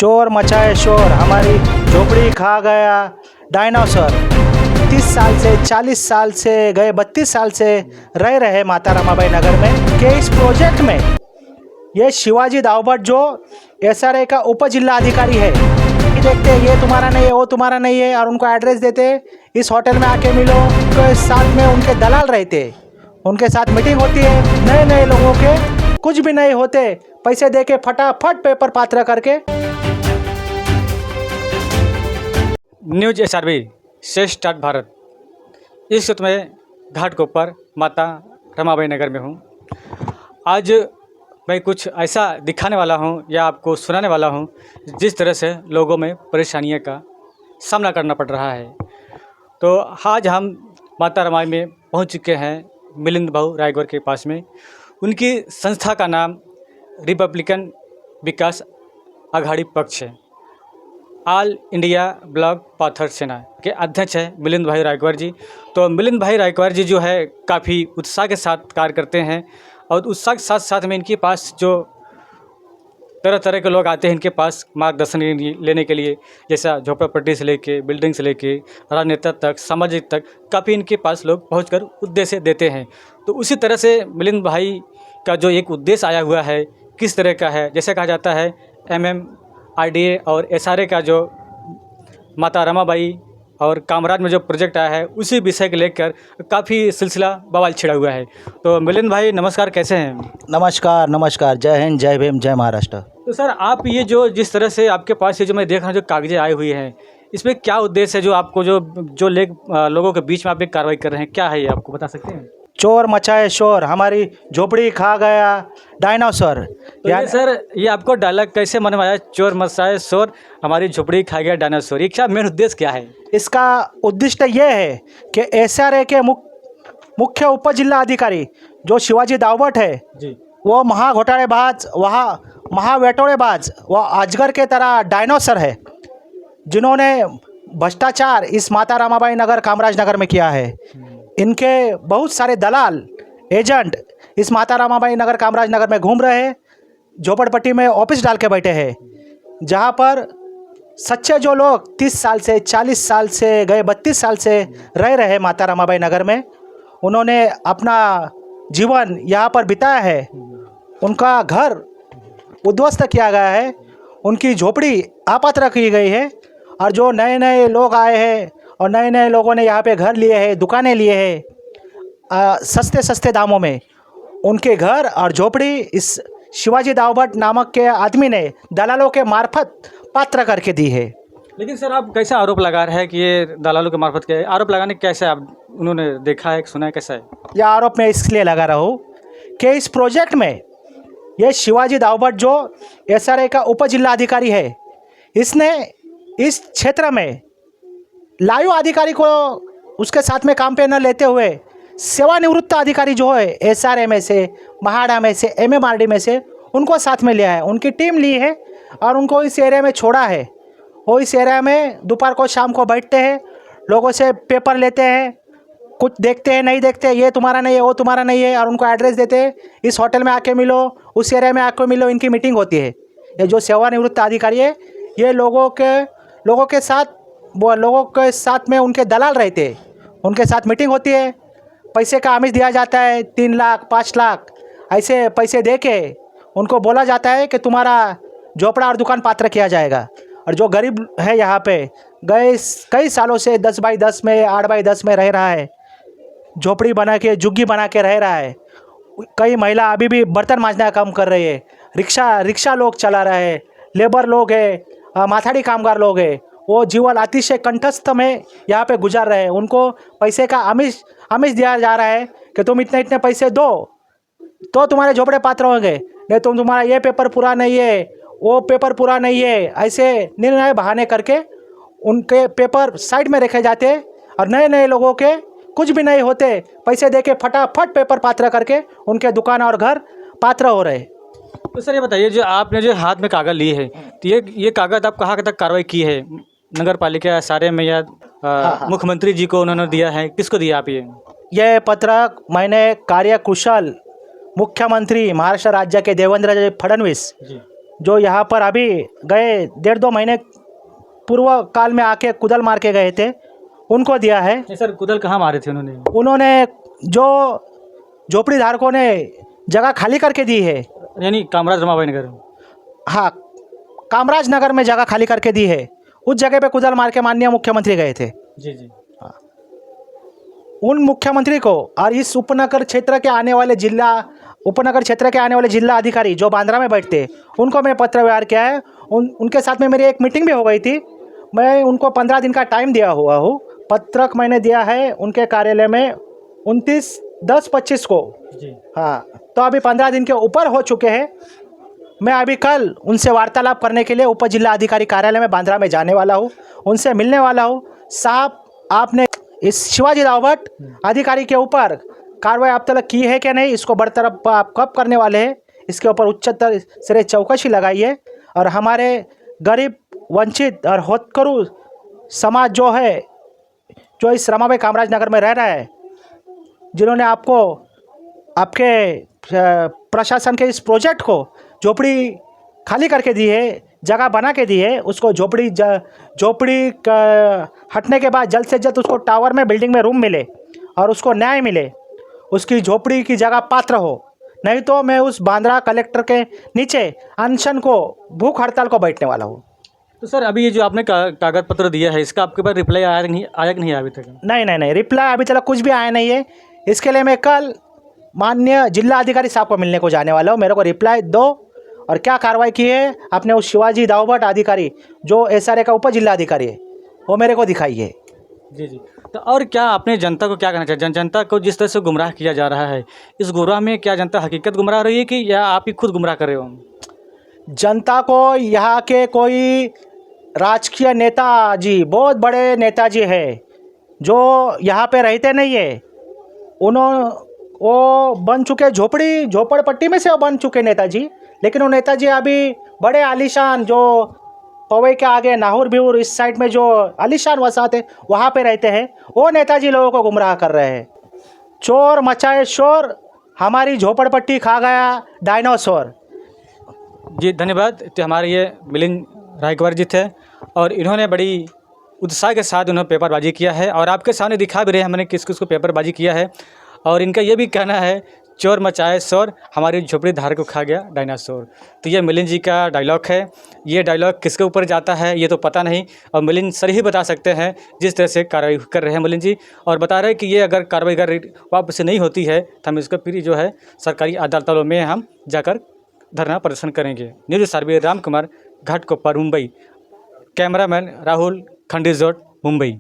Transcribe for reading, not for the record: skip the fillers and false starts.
चोर मचाए शोर, हमारी झोपड़ी खा गया डायनासोर। 30 साल से 40 साल से गए 32 साल से रह रहे माता रमाबाई नगर में कि इस प्रोजेक्ट में ये शिवाजी दावभट जो एसआरए का उप जिला अधिकारी है, देखते ये तुम्हारा नहीं है वो तुम्हारा नहीं है और उनको एड्रेस देते, इस होटल में आके मिलो। उनके साथ में उनके दलाल रहते, उनके साथ मीटिंग होती है। नए नए लोगों के कुछ भी नहीं होते, पैसे दे के फटाफट पेपर पात्र करके। न्यूज एसआरबी से स्टार्ट भारत। इस वक्त मैं घाट के ऊपर माता रमाबाई नगर में हूँ। आज मैं कुछ ऐसा दिखाने वाला हूँ या आपको सुनाने वाला हूँ जिस तरह से लोगों में परेशानियों का सामना करना पड़ रहा है। तो आज हम माता रमाई में पहुँच चुके हैं मिलिंद भाऊ रायगौर के पास में। उनकी संस्था का नाम रिपब्लिकन विकास आघाड़ी पक्ष है। ऑल इंडिया ब्लॉक पाथर सेना के अध्यक्ष है मिलिंद भाई रायगौर जी। तो मिलिंद भाई रायगौर जी जो है काफ़ी उत्साह के साथ कार्य करते हैं और उत्साह के साथ साथ में इनके पास जो तरह तरह के लोग आते हैं इनके पास मार्गदर्शन लेने के लिए, जैसा झोपड़पट्टी से लेके बिल्डिंग से लेके राजनेता तक सामाजिक तक काफ़ी इनके पास लोग पहुंचकर उद्देश्य देते हैं। तो उसी तरह से मिलिंद भाई का जो एक उद्देश्य आया हुआ है किस तरह का है, जैसे कहा जाता है MMRDA और SRA का जो माता रमाबाई और कामराज में जो प्रोजेक्ट आया है उसी विषय को लेकर काफ़ी सिलसिला बवाल छिड़ा हुआ है। तो मिलिंद भाई नमस्कार, कैसे हैं? नमस्कार नमस्कार, जय हिंद जय भीम जय महाराष्ट्र। तो सर आप ये जो जिस तरह से आपके पास ये जो मैं देख रहा हूँ जो कागज़ें आई हुई हैं, इसमें क्या उद्देश्य है जो आपको जो लोगों के बीच में आप एक कार्रवाई कर रहे हैं, क्या है ये आपको बता सकते हैं? चोर मचाए शोर, हमारी झोपड़ी खा गया डायनासोर। तो ये सर ये आपको डायलॉग कैसे मन में आया, चोर मचाए शोर हमारी झोपड़ी खा गया डायनासोर? ये क्या मेन उद्देश्य क्या है? इसका उद्देश्य ये है कि SRA के मुख्य उप जिला अधिकारी जो शिवाजी दावभट है जी, वो महाघोटालेबाज, वह महावेटोड़ेबाज, वह अजगर के तरह डायनासोर है जिन्होंने भ्रष्टाचार इस माता रमाबाई नगर कामराज नगर में किया है। इनके बहुत सारे दलाल एजेंट इस माता रमाबाई नगर कामराज नगर में घूम रहे हैं, झोपड़पट्टी में ऑफिस डाल के बैठे हैं, जहां पर सच्चे जो लोग 30 साल से 40 साल से गए 32 साल से रह रहे माता रमाबाई नगर में, उन्होंने अपना जीवन यहाँ पर बिताया है। उनका घर उद्ध्वस्त किया गया है, उनकी झोपड़ी आपात रखी गई है और जो नए नए लोग आए हैं और नए नए लोगों ने यहाँ पे घर लिए हैं, दुकानें लिए हैं सस्ते सस्ते दामों में, उनके घर और झोपड़ी इस शिवाजी दावभट नामक के आदमी ने दलालों के मार्फत पात्र करके दी है। लेकिन सर आप कैसा आरोप लगा रहे हैं कि ये दलालों के मार्फत के आरोप लगाने कैसे आप उन्होंने देखा है, सुना है, कैसा है? यह आरोप मैं इसलिए लगा रहा हूँ कि इस प्रोजेक्ट में ये शिवाजी दावभट जो SRA का उप जिला अधिकारी है, इसने इस क्षेत्र में लाइव अधिकारी को उसके साथ में काम पे न लेते हुए सेवानिवृत्त अधिकारी जो है SRA में से, महाड़ा में से, MMRD में से, उनको साथ में लिया है, उनकी टीम ली है और उनको इस एरिया में छोड़ा है। वो इस एरिया में दोपहर को शाम को बैठते हैं, लोगों से पेपर लेते हैं, कुछ देखते हैं नहीं देखते, ये तुम्हारा नहीं है वो तुम्हारा नहीं है और उनको एड्रेस देते हैं, इस होटल में आके मिलो, उस एरिया में आके मिलो। इनकी मीटिंग होती है। ये जो सेवानिवृत्त अधिकारी है ये लोगों के साथ में उनके दलाल रहते हैं, उनके साथ मीटिंग होती है, पैसे का आमिष दिया जाता है 3 लाख 5 लाख ऐसे पैसे दे के उनको बोला जाता है कि तुम्हारा झोपड़ा और दुकान पात्र किया जाएगा। और जो गरीब है यहाँ पे गए कई सालों से 10 बाई 10 में 8 बाई 10 में रह रहा है, झोपड़ी बना के झुग्गी बना के रह रहा है। कई महिला अभी भी बर्तन मांजने का काम कर रही है, रिक्शा लोग चला रहे हैं, लेबर लोग है, माथाड़ी कामगार लोग है, वो जीवन अतिशय कंठस्थ में यहाँ पे गुजार रहे हैं। उनको पैसे का आमिष दिया जा रहा है कि तुम इतने पैसे दो तो तुम्हारे झोपड़े पात्र होंगे, नहीं तो तुम्हारा ये पेपर पूरा नहीं है वो पेपर पूरा नहीं है, ऐसे निर्णय बहाने करके उनके पेपर साइड में रखे जाते और नए नए लोगों के कुछ भी नहीं होते, पैसे दे के फटाफट पेपर पात्र करके उनके दुकान और घर पात्र हो रहे। तो सर ये बताइए जो आपने जो हाथ में कागज़ ली है तो ये कागज़ आप कहाँ तक कार्रवाई की है? नगर पालिका SRA में या मुख्यमंत्री जी को उन्होंने दिया है, किसको दिया आप ये पत्रक मैंने कार्यकुशल मुख्यमंत्री महाराष्ट्र राज्य के देवेंद्र फडणवीस जो यहाँ पर अभी गए 1.5-2 महीने पूर्व काल में आके कुदल मार के गए थे, उनको दिया है। नहीं सर, कुदल कहाँ मारे थे उन्होंने? उन्होंने जो झोपड़ी धारकों ने जगह खाली करके दी है, यानी कामराज रमाबाई नगर। हाँ, कामराज नगर में जगह खाली करके दी है, उस जगह पे कुदल मार के माननीय मुख्यमंत्री गए थे। जी जी। उन मुख्यमंत्री को और इस उपनगर क्षेत्र के आने वाले जिला अधिकारी जो बांद्रा में बैठते हैं, उनको मैं पत्र व्यवहार किया है। उनके साथ में मेरी एक मीटिंग भी हो गई थी। मैं उनको 15 दिन का टाइम दिया हुआ हूँ। पत्रक मैंने दिया है उनके कार्यालय में 29/10/25 को। जी। हाँ, तो अभी 15 दिन के ऊपर हो चुके हैं। मैं अभी कल उनसे वार्तालाप करने के लिए उप जिला अधिकारी कार्यालय में बांद्रा में जाने वाला हूँ, उनसे मिलने वाला हूँ। साहब, आपने इस शिवाजी राव भट्ट अधिकारी के ऊपर कार्रवाई अब तक की है कि नहीं, इसको बरतरफ आप कब करने वाले हैं, इसके ऊपर उच्चतर स्तरीय चौकसी लगाइए और हमारे गरीब, वंचित और होतकरू समाज जो है, जो इस रमाबाई कामराज नगर में रह रहा है, जिन्होंने आपको आपके प्रशासन के इस प्रोजेक्ट को झोपड़ी खाली करके दी है, जगह बना के दी है, उसको झोपड़ी हटने के बाद जल्द से जल्द उसको टावर में, बिल्डिंग में रूम मिले और उसको न्याय मिले, उसकी झोपड़ी की जगह पात्र हो। नहीं तो मैं उस बांद्रा कलेक्टर के नीचे अनशन को, भूख हड़ताल को बैठने वाला हूँ। तो सर, अभी ये जो आपने कागज पत्र दिया है, इसका आपके पास रिप्लाई आया कि नहीं अभी तक? नहीं, रिप्लाई अभी तक कुछ भी आया नहीं है। इसके लिए मैं कल माननीय जिला अधिकारी साहब को मिलने को जाने वाला हूँ। मेरे को रिप्लाई दो और क्या कार्रवाई की है आपने उस शिवाजी राव भट्ट अधिकारी जो SRA का उप जिला अधिकारी है, वो मेरे को दिखाइए। जी जी। तो और क्या आपने जनता को क्या कहना चाहिए? जनता को जिस तरह से गुमराह किया जा रहा है, इस गुमराह में क्या जनता हकीकत गुमराह रही है कि या आप ही खुद गुमराह कर रहे हो? जनता को यहाँ के कोई राजकीय नेताजी, बहुत बड़े नेताजी है जो यहाँ पे रहते नहीं है, वो बन चुके झोपड़पट्टी में से वो बन चुके नेताजी। लेकिन वो नेताजी अभी बड़े आलीशान, जो पवई के आगे नाहौर बिहूर इस साइड में जो आलीशान वसाहत है, वहाँ पे रहते हैं। वो नेताजी लोगों को गुमराह कर रहे हैं। चोर मचाए शोर, हमारी झोपड़पट्टी खा गया डायनासोर। जी धन्यवाद। तो हमारे ये मिलिंद रायकवार जी थे और इन्होंने बड़ी उत्साह के साथ उन्होंने पेपरबाजी किया है और आपके सामने दिखा भी रहे हमने किस किस को पेपरबाजी किया है। और इनका ये भी कहना है, चोर मचाए शोर, हमारी झोपड़ी धार को खा गया डायनासोर। तो ये मिलिंद जी का डायलॉग है। ये डायलॉग किसके ऊपर जाता है ये तो पता नहीं, और मिलिंद सर ही बता सकते हैं जिस तरह से कार्रवाई कर रहे हैं मिलिंद जी। और बता रहे हैं कि ये अगर कार्रवाई अगर वापस से नहीं होती है तो हम इसको फिर जो है सरकारी अदालतों में हम जाकर धरना प्रदर्शन करेंगे। न्यूज़ सर्वे राम कुमार, घाटकोपर, मुंबई। कैमरामैन राहुल, खंडीजोट, मुंबई।